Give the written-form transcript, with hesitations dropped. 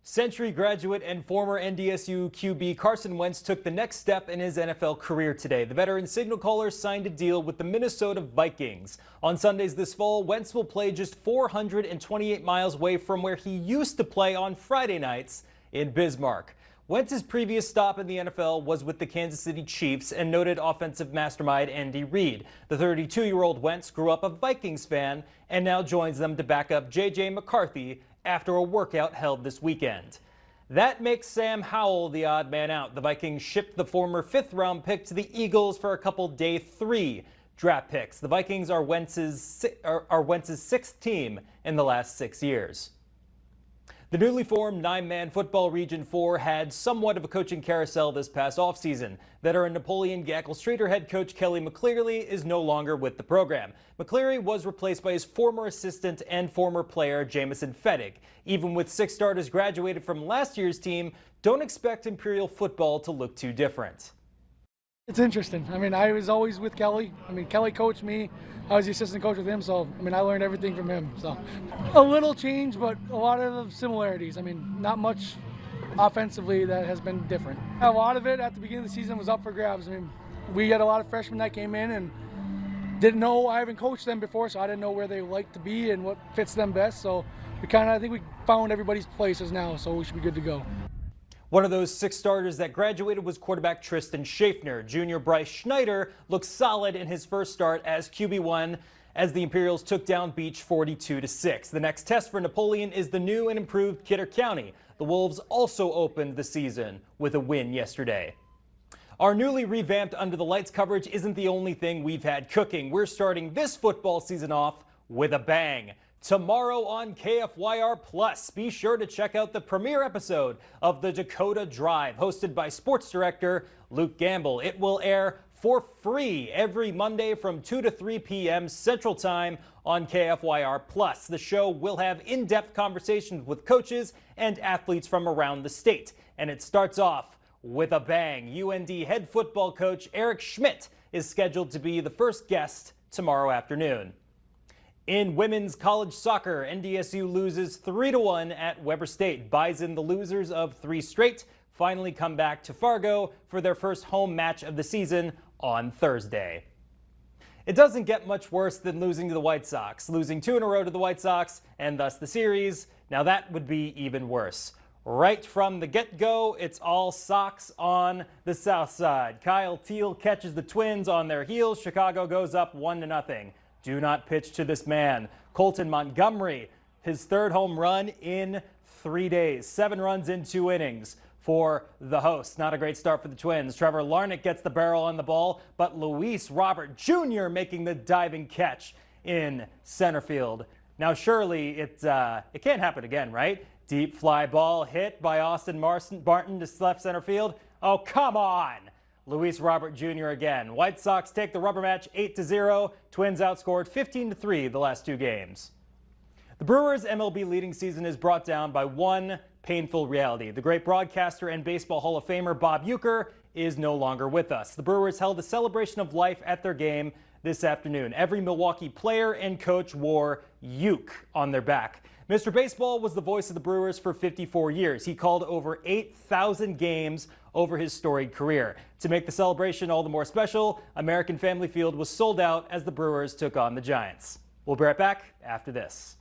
Century graduate and former NDSU QB Carson Wentz took the next step in his NFL career today. The veteran signal caller signed a deal with the Minnesota Vikings. On Sundays this fall, Wentz will play just 428 miles away from where he used to play on Friday nights in Bismarck. Wentz's previous stop in the NFL was with the Kansas City Chiefs and noted offensive mastermind Andy Reid. The 32-year-old Wentz grew up a Vikings fan and now joins them to back up J.J. McCarthy after a workout held this weekend. That makes Sam Howell the odd man out. The Vikings shipped the former fifth-round pick to the Eagles for a couple day 3 draft picks. The Vikings are Wentz's sixth team in the last 6 years. The newly formed 9-man football Region 4 had somewhat of a coaching carousel this past offseason. Veteran Napoleon Gackle Streeter head coach Kelly McCleary is no longer with the program. McCleary was replaced by his former assistant and former player Jamison Fettig. Even with 6 starters graduated from last year's team, don't expect Imperial football to look too different. It's interesting. I was always with Kelly. Kelly coached me. I was the assistant coach with him, so I learned everything from him. So a little change, but a lot of similarities. Not much offensively that has been different. A lot of it at the beginning of the season was up for grabs. We had a lot of freshmen that came in and didn't know. I haven't coached them before, so I didn't know where they like to be and what fits them best. So I think we found everybody's places now, so we should be good to go. One of those 6 starters that graduated was quarterback Tristan Schaffner. Junior Bryce Schneider looked solid in his first start as QB1 as the Imperials took down Beach 42-6. The next test for Napoleon is the new and improved Kidder County. The Wolves also opened the season with a win yesterday. Our newly revamped Under the Lights coverage isn't the only thing we've had cooking. We're starting this football season off with a bang. Tomorrow on KFYR Plus, be sure to check out the premiere episode of The Dakota Drive, hosted by sports director Luke Gamble. It will air for free every Monday from 2 to 3 p.m. Central Time on KFYR Plus. The show will have in-depth conversations with coaches and athletes from around the state. And it starts off with a bang. UND head football coach Eric Schmidt is scheduled to be the first guest tomorrow afternoon. In women's college soccer, NDSU loses 3-1 at Weber State. Bison, the losers of 3 straight, finally come back to Fargo for their first home match of the season on Thursday. It doesn't get much worse than losing to the White Sox. Losing 2 in a row to the White Sox and thus the series, now that would be even worse. Right from the get-go, it's all Sox on the south side. Kyle Teal catches the Twins on their heels. Chicago goes up 1-0. Do not pitch to this man. Colton Montgomery, his 3rd home run in 3 days. 7 runs in 2 innings for the hosts. Not a great start for the Twins. Trevor Larnach gets the barrel on the ball, but Luis Robert Jr. making the diving catch in center field. Now surely it can't happen again, right? Deep fly ball hit by Austin Martin to left center field. Oh, come on! Luis Robert Jr. again. White Sox take the rubber match 8-0. Twins outscored 15-3 the last 2 games. The Brewers' MLB leading season is brought down by one painful reality. The great broadcaster and Baseball Hall of Famer Bob Uecker is no longer with us. The Brewers held a celebration of life at their game this afternoon. Every Milwaukee player and coach wore Uke on their back. Mr. Baseball was the voice of the Brewers for 54 years. He called over 8,000 games over his storied career. To make the celebration all the more special, American Family Field was sold out as the Brewers took on the Giants. We'll be right back after this.